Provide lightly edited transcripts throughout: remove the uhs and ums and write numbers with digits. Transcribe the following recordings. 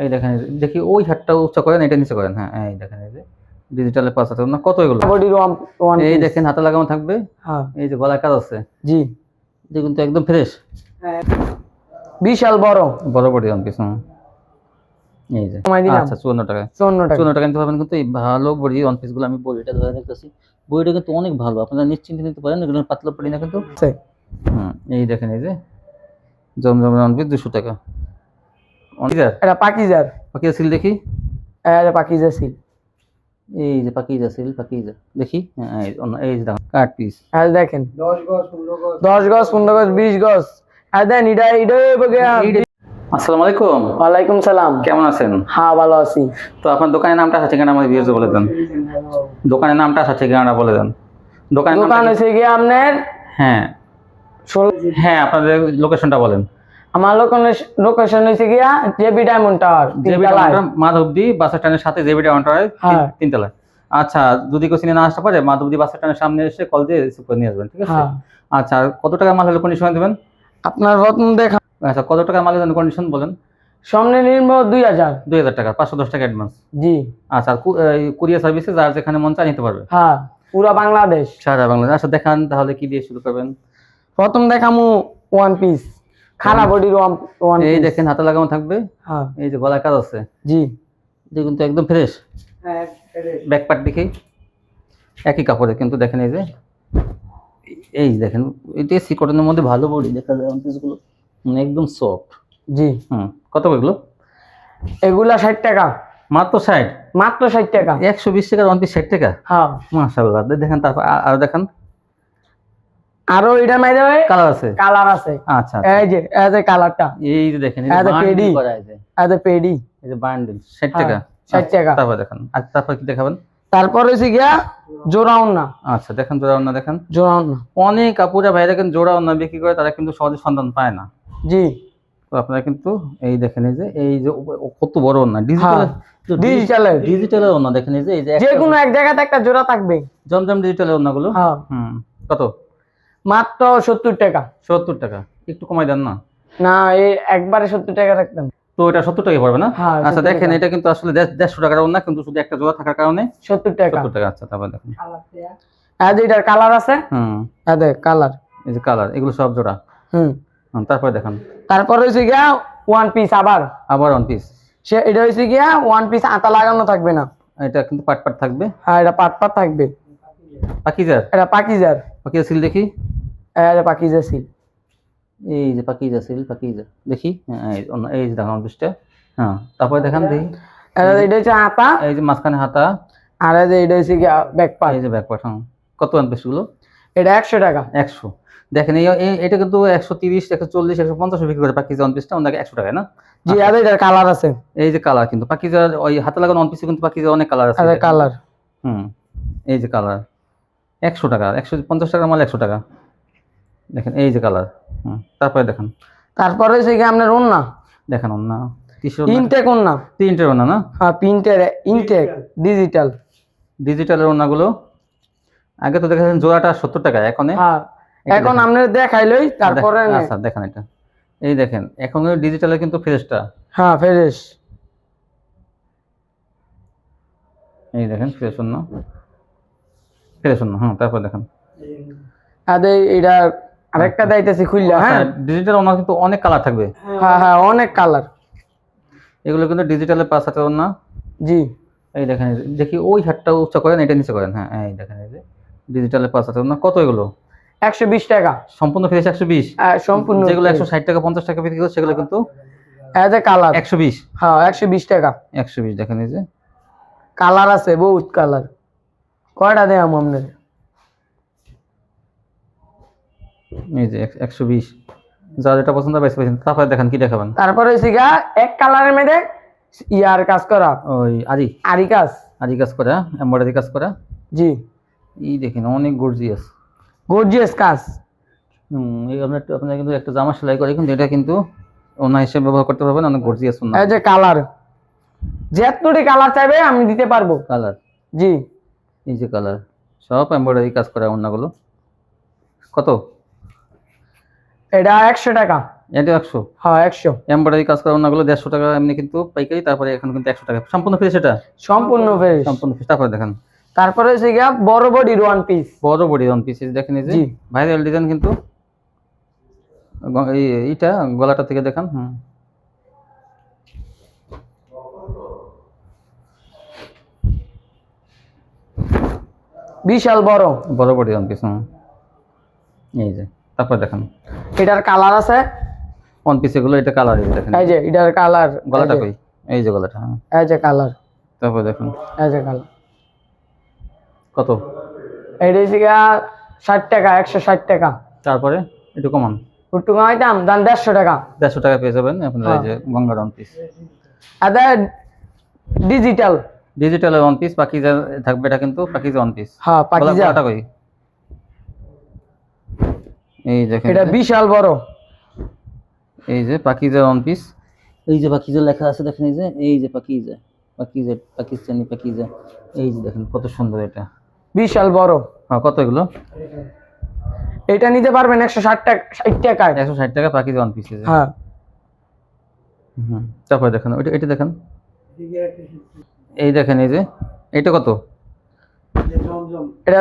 এই দেখেন দেখি ওই হাতটা উঁচা করেন, এটা নিচে করেন। হ্যাঁ এই দেখেন এই যে ডিজিটালে পাঁচ হাতে না, কত এগুলো এই দেখেন হাতে লাগানো থাকবে। হ্যাঁ এই যে গলায় কাজ আছে। জি যে কিন্তু একদম ফ্রেশ, বিশাল বড় বড় বডি ওয়ান পিস। এই যে আচ্ছা 54 টাকা, 54 টাকা নিতে পারবেন। কিন্তু এই ভালো বডি ওয়ান পিস গুলো আমি বডিটা ধরে দেখতেছি, বডিটা কিন্তু অনেক ভালো, আপনারা নিশ্চিন্তে নিতে পারেন, এগুলো পাতলা পড়ি না কিন্তু। এই দেখেন এই যে জমজম ওয়ান পিস 200 টাকা। এটা পাকিজার, পাকিজা সিল দেখি। এটা পাকিজা সিল, এই যে পাকিজা সিল, পাকিজা দেখি। এই যে দেখেন কাট পিস, আর দেখেন 10 গজ 15 গজ 20 গজ। আর দেন এটা আসসালামু আলাইকুম। ওয়ালাইকুম সালাম। কেমন আছেন? হ্যাঁ ভালো আছি। তো আপনার দোকানের নামটা আছে কিনা আমাদের ভিউয়ার্স বলে দেন। দোকানের নামটা আছে কিনা বলে দেন। দোকান হচ্ছে কি আপনার? হ্যাঁ হ্যাঁ আপনাদের লোকেশনটা বলেন। আমার লোকেশন হচ্ছে কি JB diamond tower, JB diamond Madhabdi bus স্ট্যান্ডের সাথে জেবি ডায়মন্ড টাওয়ার, তিনতলা। আচ্ছা যদি কেউ চিনে না আসতে পারে, মাধবদী বাস স্ট্যান্ডের সামনে এসে কল দিয়ে রিসিভ করে নিয়ে আসবেন, ঠিক আছে? আচ্ছা কত টাকা মাল হলে কন্ডিশন দেবেন? আপনার রত্ন দেখা। আচ্ছা কত টাকা মালের জন্য কন্ডিশন বলেন? সামনে নির্ম 2000 টাকা, 510 টাকা অ্যাডভান্স। জি আচ্ছা কুরিয়ার সার্ভিসে যার যেখানে মন চায় নিতে পারবে। হ্যাঁ পুরো বাংলাদেশ, সারা বাংলাদেশ। আচ্ছা দেখান তাহলে কি দিয়ে শুরু করবেন? প্রথম দেখামু ওয়ান পিস, খানা বডির ওয়ান পিস। এই দেখেন হাতে লাগানো থাকবে। হ্যাঁ এই যে গলায় কাজ আছে। জি যে কিন্তু একদম ফ্রেশ। হ্যাঁ ব্যাক পার্ট দেখি একই কাপড়ে কিন্তু দেখেন এই যে এই দেখেন এটা সি কটনের মধ্যে ভালো বডি দেখা যায়, ওয়ান পিসগুলো মানে একদম সফট। জি কত এগুলো? এগুলা 60 টাকা মাত্র। 60 মাত্র 60 টাকা। 120 টাকা ওয়ান পিস 60 টাকা। হ্যাঁ মাশাআল্লাহ। দেখেন তারপর আর দেখেন আরো এটা মাইরে কালার আছে, কালার আছে। আচ্ছা এই যে কালারটা, এই যে দেখেন এই যে পেডি করা আছে, এই পেডি, এই যে বান্ডেল 60 টাকা। 60 টাকা। তারপর দেখেন আর তারপর কি দেখাবেন? তারপর হইছে গিয়া জোড়া ওন্না। আচ্ছা দেখেন জোড়া ওন্না, দেখেন জোড়া ওন্না। অনেক কাপড়া ভাইরা কিন্তু জোড়া ওন্না বিক্রি করে, তারা কিন্তু সহজে সন্ধান পায় না। জি তো আপনারা কিন্তু এই দেখেন এই যে কত বড় ওন্না, ডিজিটালের ওন্না দেখেন এই যে যে কোনো এক জায়গাতে একটা জোড়া থাকবে। জমজম ডিজিটালের ওন্নাগুলো। কত? মাত্র 70 টাকা। 70 টাকা একটু কমাই দেন না? না এই একবারে 70 টাকা রাখতেন তো এটা 70 টাকা পড়বে না? আচ্ছা দেখেন এটা কিন্তু আসলে 150 টাকার ওন্না, কিন্তু শুধু একটা জোড়া থাকার কারণে 70 টাকা। 70 টাকা। আচ্ছা তারপর দেখেন আর এটার কালার আছে। এই কালার, এই যে কালার, এগুলো সব জোড়া। তারপর দেখেন তারপর হইছে গিয়া ওয়ান পিস, আবার ওয়ান পিস। এটা হইছে গিয়া ওয়ান পিস আতা লাগানো থাকবে না, এটা কিন্তু পাট পাট থাকবে। হ্যাঁ এটা পাট পাট থাকবে। পাকিজার, এটা পাকিজার, পাকিজা সিল দেখি। এটা পাকিজা সিল, এই যে পাকিজা সিল, পাকিজা দেখি। এই যে দেখেন পিসটা। হ্যাঁ তারপরে দেখান দেখি। এটা হচ্ছে আতা, এই যে মাঝখানে হাতা। আর এটা হচ্ছে গিয়া ব্যাক পার্ট। এই যে ব্যাক পার্ট। কত ওয়ান পিস গুলো? এটা 100 টাকা। 100 দেখেন এটা কিন্তু 130 140 150 বিক্রি করে পাকিজা ওয়ান পিসটা, ওনাকে 100 টাকা না? জি আর এটার কালার আছে। এই যে কালার কিন্তু পাকিজা ওই হাতে লাগানো ওয়ান পিসে কিন্তু পাকিজা অনেক কালার আছে। কালার এই যে কালার 100 টাকা, 150 টাকার মাল 100 টাকা। দেখেন এই যে কালার। তারপরে দেখেন তারপরে হচ্ছে কি আপনার ওন্না দেখেন, ওন্না ইনটেক ওন্না, প্রিন্টের ওন্না না? হ্যাঁ প্রিন্টের ইনটেক ডিজিটালের ওন্নাগুলো। আগে তো দেখেন জোড়াটা 70 টাকা, এখন আপনার দেখাইলই তারপরে। আচ্ছা দেখেন এটা এই দেখেন এখন ডিজিটালের কিন্তু ফ্রেশটা। হ্যাঁ ফ্রেশ, এই দেখেন ফ্রেশ ওন্না। তারপর দেখেন এটা আরেকটা দাইতেছি খুললা। হ্যাঁ ডিজিটাল ওন্না কিন্তু অনেক কালার থাকবে। হ্যাঁ অনেক কালার, এগুলো কিন্তু ডিজিটালের পাঁচ হাতে ওন্না। জি এই দেখেন দেখি ওই হাতটা উঁচা করেন, এটা নিচে করেন। হ্যাঁ এই দেখেন এই যে ডিজিটালের পাঁচ হাতে ওন্না। কত এগুলো? 120 টাকা সম্পূর্ণ ফ্রেশ। 120 সম্পূর্ণ। যেগুলো 160 টাকা 50 টাকা বিক্রি করে সেগুলো কিন্তু কালার 120। হ্যাঁ 120 টাকা। 120 দেখেন এই যে কালার আছে বহুত কালার। কয়টা দেয় আপনাদের? এই যে 120 যা যেটা পছন্দ হবে পাইছেন। তারপরে দেখেন কি দেখাবেন? তারপরে হইছে গা এক কালারের মধ্যে ইয়ার কাজ করা, ওই আরি কাজ করা, এমব্রয়ডারি কাজ করা। জি এই দেখেন অনেক গর্জিয়াস কাজ। এই আপনারা কিন্তু একটা জামা সেলাই করে কিন্তু এটা কিন্তু ওনা হিসেবে ব্যবহার করতে পারবেন, অনেক গর্জিয়াস ওনা। এই যে কালার, যেতটি কালার চাইবে আমি দিতে পারবো। কালার জি এই যে কালার সব এমব্রয়ডারি কাজ করা ওনাগুলো। কত? এটা 100 টাকা। এটা 100। হ্যাঁ 100 এমব্রয়ডারি কাজ করা ওনাগুলো 150 টাকা এমনি কিন্তু পাইকারি, তারপরে এখন কিন্তু 100 টাকা সম্পূর্ণ ফ্রেশ। এটা সম্পূর্ণ ফ্রেশ। সম্পূর্ণ ফ্রেশ। তারপরে দেখেন, তারপরে হচ্ছে গিয়া বড় বডির ওয়ান পিস। বড় বডি ওয়ান পিস দেখেন, এই যে জি। ভাইরাল ডিজাইন কিন্তু। এইটা গলাটা থেকে দেখান। বিশাল বড় বড় বডি ওয়ান পিস। এই যে তারপর দেখেন, এটার কালার আছে ওয়ান পিস এগুলো। এটা কালার, এই দেখেন, এই যে এটার কালার। গলাটা কই, এই যে গলাটা। এই যে কালার। তারপর দেখুন, এই যে কালার। কত? এটা হচ্ছে গিয়া 60 টাকা, 160 টাকা। তারপরে একটু কমান, একটু কমাইতাম, দাম 150 টাকা। 150 টাকা পেয়ে যাবেন আপনারা। এই যে গঙ্গার ওয়ান পিস, আদা digital. Digital one piece Pakiza থাকবে। এটা কিন্তু পাকিজা ওয়ান পিস। হ্যাঁ পাকিজা। গলাটা কই, এই দেখেন, এটা বিশাল বড়। এই যে পাকিজা ওয়ান পিস। এই যে পাকিজা লেখা আছে দেখেন, এই যে পাকিজা, পাকিজা, পাকিস্তানি পাকিজা। এই যে দেখেন কত সুন্দর এটা, বিশাল বড়। হ্যাঁ, কত এগুলো? এটা নিতে পারবেন 160 টাকা, 60 টাকায়। 160 টাকা পাকিজা ওয়ান পিস। হ্যাঁ। তারপরে দেখেন ওইটা, এটা দেখেন, এই দেখেন, এই যে এটা কত? এটা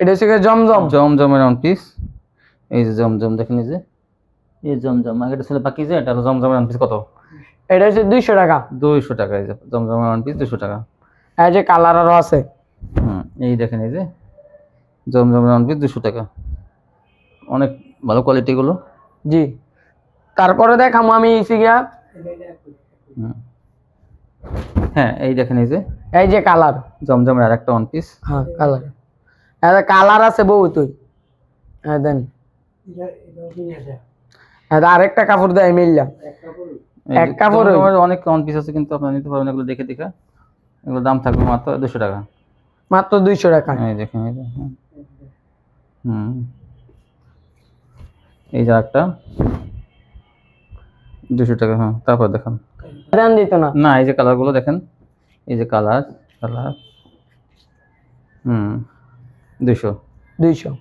এটা হচ্ছে গিয়ে জমজম। জমজমের ওয়ান পিস। এই যে জমজম দেখেন, এই যে এই জমজম। এটা ছিল পাকিজা, এটা হলো জমজমের ওয়ান পিস। কত? এটা হচ্ছে 200 টাকা। 200 টাকা। এই যে জমজমের ওয়ান পিস 200 টাকা। এই যে কালার আরো আছে। এই দেখেন, এই যে জমজমের ওয়ান পিস 200 টাকা। অনেক ভালো কোয়ালিটি গুলো। জি। তারপরে দেখাম আমি হচ্ছে গিয়া, হ্যাঁ এই দেখেন, এই যে কালার, জমজমের আরেকটা ওয়ান পিস। হ্যাঁ কালার, এটা কালার আছে বহুত। হ্যাঁ দেন, এটা আরেকটা কাপড় দেয় মিললাম। এক কাপড় অনেক ওয়ান পিস আছে, কিন্তু আপনারা নিতে পারবেন এগুলো দেখে দেখে। এগুলোর দাম থাকবে মাত্র 200 টাকা। মাত্র 200 টাকা। এই দেখেন, এই যে এই যে একটা 200 টাকা। হ্যাঁ, তারপর দেখেন, দাম দিত না। না, এই যে কালার গুলো দেখেন, এই যে কালার 200।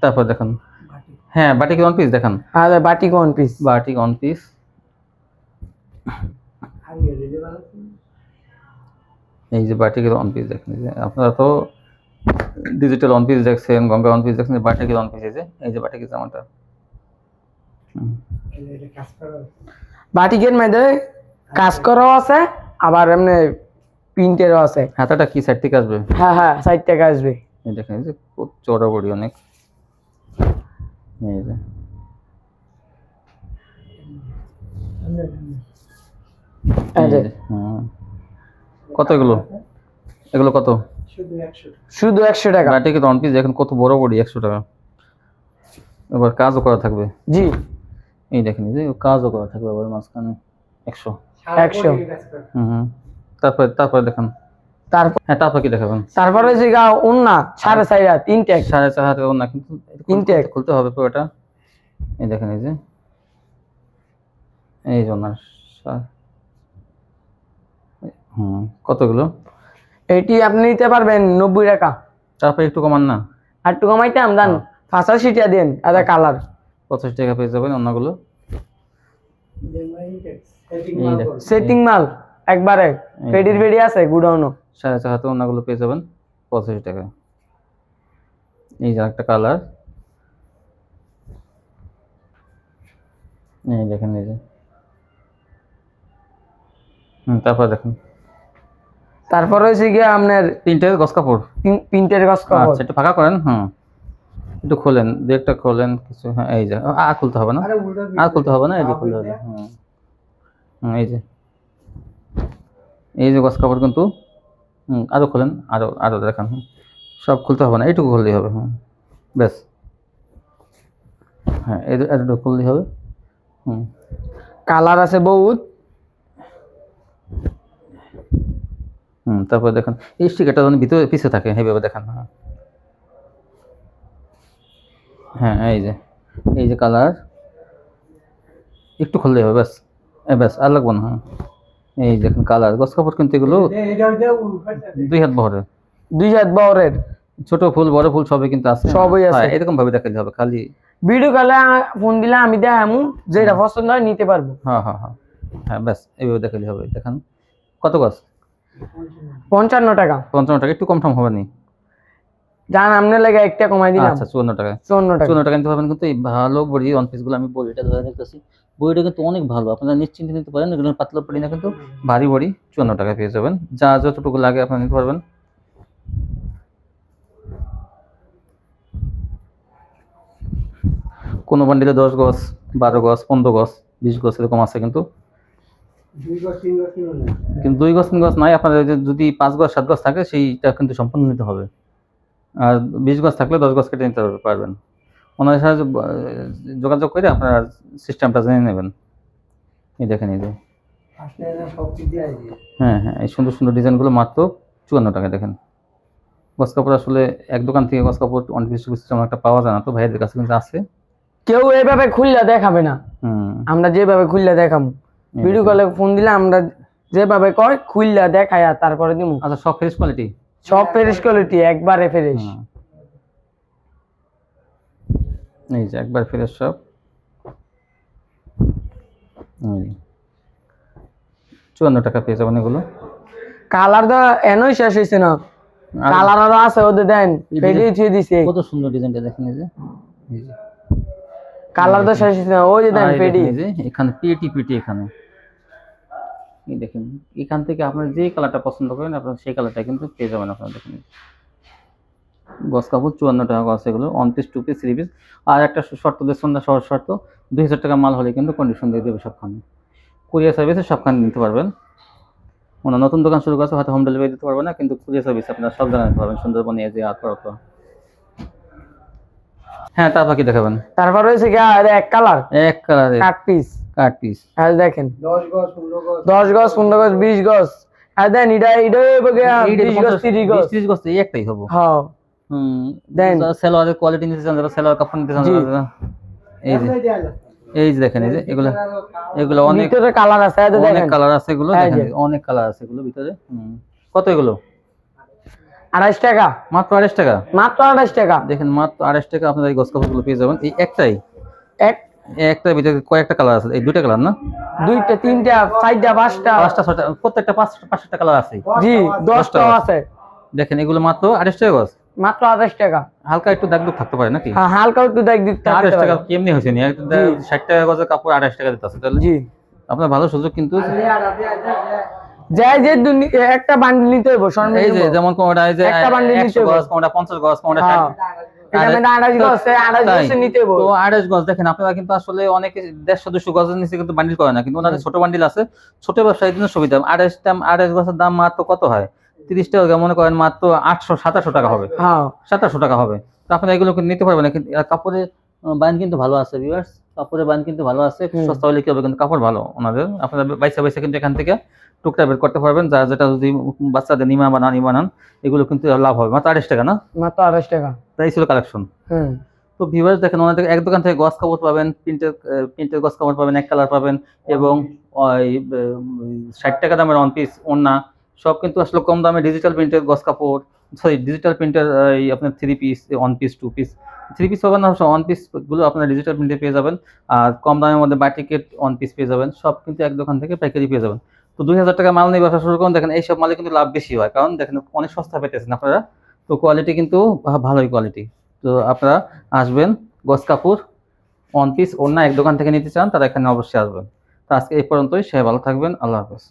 তারপর দেখেন, হ্যাঁ বাটিক ওয়ান পিস দেখেন। আরে batik one piece, batik one piece. এই যে বাটিকের ওয়ান পিস দেখেন, এই যে আপনারা তো ডিজিটাল ওয়ান পিস দেখছেন, গঙ্গা ওয়ান পিস দেখছেন, বাটিকের ওয়ান পিস। এই যে বাটিকের জামাটা, বাটিকের মধ্যে কাজ করাও আছে, আবার এমনি প্রিন্টেরও আছে। হাতাটা কি সাইড থেকে আসবে? হ্যাঁ হ্যাঁ, 60 টাকা আসবে। এই দেখেন, এই যে চওড়া বডি অনেক। এই যে কত এগুলো? এগুলো কত? শুধু 100 টাকা। বাটিকের ওয়ান পিস দেখেন কত বড় বডি, 100 টাকা। এবার কাজও করা থাকবে। জি। এই দেখেন, এই যে কাজও করা থাকবে আবার মাঝখানে। 100। তারপরে দেখেন, হ্যাঁ তারপর কি দেখাবেন? তারপরে যে ওন্না 4.5 হাত, ইনটেক 4.5 হাতের ওন্না, কিন্তু ইনটেক খুলতে হবে পুরোটা। এই দেখেন, এই যে এই যে ওন্নার কতগুলো? এটি আপনি নিতে পারবেন 90 টাকা। তারপরে একটু কমান না? আর একটু কমাইতাম, দান 85 টাকা দেন। আদা কালার 85 টাকা পেয়ে যাবেন ওন্নাগুলো। সেটিং মাল একবারে রেডি আছে গুডাউনও। 4.5 হাতে ওন্নাগুলো পেয়ে যাবেন 85 টাকা। এই যে একটা কালার, এই দেখেন, এই যে তারপর দেখেন, তারপরে হচ্ছে গিয়ে আপনার প্রিন্টের গস কাপড়। প্রিন্টের গস কাপড়। আচ্ছা, একটু ফাঁকা করেন। একটু খোলেন, দু একটা খোলেন কিছু। হ্যাঁ, এই যে আর খুলতে হবে না, আর খুলতে হবে না। এই যে খুলে হবে। এই যে গস কাপড় কিন্তু। আরো খোলেন, আরো দেখান। সব খুলতে হবে না, এইটুকু খুললেই হবে। ব্যাস, হ্যাঁ এতটুকু খুললেই হবে। কালার আছে বহুত। তারপরে দেখেন, এই স্টিকারটা যখন ভিতরে পিছে থাকে, এইভাবে দেখান। হ্যাঁ এই যে কালার, একটু খুললেই হবে। ব্যাস ব্যাস, আর লাগবো না। এই দেখেন কালার, গস কাপড় কিন্তু এগুলো 2 হাত বহরের। 2 হাত বহরের, ছোট ফুল বড় ফুল সবই কিন্তু আছে। সবই আছে। এরকম ভাবে দেখাতে হবে, খালি ভিডিও কলে ফোন দিলে আমি দেখামু, যেটা পছন্দ হয় নিতে পারবো। হ্যাঁ হ্যাঁ হ্যাঁ হ্যাঁ, ব্যাস এইভাবে দেখালে হবে। দেখান কত গজ? 55 টাকা। 55 টাকা, একটু কম টম হবে নি? জান আপনার লাগে একটা কমাই দিলাম। আচ্ছা 54 টাকা। 54 টাকা নিতে পারবেন। কিন্তু এই ভালো বড়ি ওয়ান পিস গুলো আমি বড়িটা ধরে দেখতেছি, বড়িটা কিন্তু অনেক ভালো, আপনারা নিশ্চিন্তে নিতে পারেন। এগুলো পাতলা পড়ি না, কিন্তু ভারী বড়ি 54 টাকা পেয়ে যাবেন। যা যতটুকু লাগে আপনারা নিতে পারবেন। কোনো বান্ডিলে 10 গজ, 12 গজ, 15 গজ, 20 গজ এরকম আছে, কিন্তু 2 গজ 3 গজ নাই। আপনাদের যদি 5 গজ 7 গজ থাকে সেইটা কিন্তু সম্পূর্ণ নিতে হবে। আর 20 গজ থাকলে 10 গজ কেটে নিতে পারবেন। ওনাদের সাথে যোগাযোগ করে আপনারা সিস্টেমটা জেনে নেবেন। এই দেখেন, এই যে হ্যাঁ হ্যাঁ, এই সুন্দর সুন্দর ডিজাইনগুলো মাত্র 54 টাকা। দেখেন গজ কাপড় আসলে এক দোকান থেকে গজ কাপড় 1 পিস তেমন একটা পাওয়া যায় না, তো ভাইদের কাছে কিন্তু আছে। কেউ এইভাবে খুললে দেখাবে না, আমরা যেভাবে খুললে দেখাবো। ভিডিও কলে ফোন দিলে আমরা যেভাবে কয় খুললে দেখায় তারপরে দিমু। আচ্ছা, সব ফ্রেশ কোয়ালিটি? সব ফ্রেশ কোয়ালিটি, একবারে ফ্রেশ। এই যে একবার ফ্রেশ সব। 54 টাকা পেয়ে যাবেন এগুলো। কালার তো এনই শেষ হইছে না, কালার আরো আছে ওদের, দেন পেডি দিয়ে দিছে। কত সুন্দর ডিজাইনটা দেখেন, এই যে কালার তো শেষ হইছে না, ওই যে দেন পেডি। এই যে এখানে পিটি এখানে এই দেখেন, এখান থেকে আপনারা যে কালারটা পছন্দ করেন আপনারা সেই কালারটা কিন্তু পেয়ে যাবেন। আপনারা দেখেন গজ কাপড় 54 টাকা গজ, এগুলো 1 পিস 2 পিস 3 পিস। আর একটা শর্ত দেখুন না, সহজ শর্ত, 2000 টাকা মাল হলে কিন্তু কন্ডিশন দিয়ে দেবে সবখানে। কুরিয়ার সার্ভিসে সবখানে নিতে পারবেন। ওনা নতুন দোকান শুরু করছে, হয়তো হোম ডেলিভারি দিতে পারবে না, কিন্তু কুরিয়ার সার্ভিস আপনারা সব জায়গায় নিতে পারবেন, সুন্দরবনে এজে আত্মরত। হ্যাঁ, তারপর কি দেখাবেন? তারপর হইছে কি এক কালার, এক কালারে কাট পিস। আর দেখেন 10 গজ 15 গজ 20 গজ। আর দেন এটা বগে 20 গজ 30 গজ 30 গজ এই একটাই হবে। হ্যাঁ দেন সেলোয়ারের কোয়ালিটি নিতে চান, যারা সেলোয়ার কাপড় নিতে চান, এই যে দেখেন, এই যে এগুলো অনেক ভিতরে কালার আছে, অনেক কালার আছে, এগুলো দেখেন অনেক কালার আছে এগুলো ভিতরে। কত এগুলো? 28 টাকা। মাত্র 28 টাকা? মাত্র 28 টাকা। দেখেন মাত্র 28 টাকা আপনারা এই গজ কাপড়গুলো পেয়ে যাবেন। এই একটার ভিতরে কয়েকটা কালার আছে? এই দুইটা কালার না? দুইটা, তিনটা, চারটা, পাঁচটা, ছয়টা, প্রত্যেকটা 5-5টা কালার আছে। জি 10টা আছে। দেখেন এগুলো মাত্র 28 টাকা গজ। মাত্র 28 টাকা। হালকা একটু দাগ দুগ থাকতে পারে নাকি? হ্যাঁ, হালকা একটু দাগ দুগ থাকতে পারে। 28 টাকা কেমনি হইছে নি? 60 টাকা গজের কাপড় 28 টাকা দিতেছে, তাহলে জি আপনার ভালো সুযোগ। কিন্তু যাই যে একটা বান্ডিল নিতে হইব সর্বনিম্ন। এই যে যেমন কোনটা এই যে একটা বান্ডিল নিতে 100 গজ, কোনটা 50 গজ, কোনটা 60। এটা মানে 28 গজ, 28 গজ নিতে হইব। তো 28 গজ দেখেন, আপনারা কিন্তু আসলে অনেকে 150-200 গজের নিচে কিন্তু বান্ডিল করে না, কিন্তু ওনাদের ছোট বান্ডিল আছে। ছোট ব্যবসায়ীর জন্য সুবিধা। 28 গজের দাম মাত্র কত হয়? 30 টাকা, মনে করেন মাত্র 800-2700 টাকা হবে। হ্যাঁ, 2700 টাকা হবে। তো আপনারা এগুলো নিতে পারবেন। কিন্তু কাপড়ের বাইন কিন্তু ভালো আছে ভিউয়ার্স, কাপড়ের বাইন কিন্তু ভালো আছে। সস্তা হলে কি হবে, কিন্তু কাপড় ভালো ওনাদের। আপনারা বাইসা কিন্তু এখান থেকে টুকটা বের করতে পারবেন। যা যেটা যদি বাচ্চাদের নিমা বা নানি বানান, এগুলো কিন্তু লাভ হবে। মাত্র 28 টাকা না? মাত্র 28 টাকা। তাই ছিল কালেকশন। তো ভিউয়ার্স দেখেন, ওনাদের এক দোকান থেকে গজ কাপড় পাবেন, প্রিন্টের গজ কাপড় পাবেন, এক কালার পাবেন, এবং 60 টাকা দামের 1 পিস ওড়না, সব কিন্তু আসলে কম দামে ডিজিটাল প্রিন্টের গজ কাপড়, ডিজিটাল প্রিন্টের আপনার 3 পিস 1 পিস 2 পিস 3 পিস পাবেন না, 1 পিস গুলো আপনারা ডিজিটাল প্রিন্টে পেয়ে যাবেন। আর কম দামের মধ্যে বাটিকেট 1 পিস পেয়ে যাবেন। সব কিন্তু এক দোকান থেকে পাইকারি পেয়ে যাবেন। তো 2000 টাকা মাল নিয়ে ব্যবসা শুরু করুন। দেখেন এইসব মালে কিন্তু লাভ বেশি হয়, কারণ দেখেন অনেক সস্তা পেতেছেন আপনারা। তো কোয়ালিটি কিন্তু ভালোই কোয়ালিটি। তো আপনারা আসবেন, গজ কাপড় 1 পিস ওড়না এক দোকান থেকে নিতে চান, তারা এখানে অবশ্যই আসবেন। তো আজকে এই পর্যন্তই। সবাই ভালো থাকবেন। আল্লাহ হাফেজ।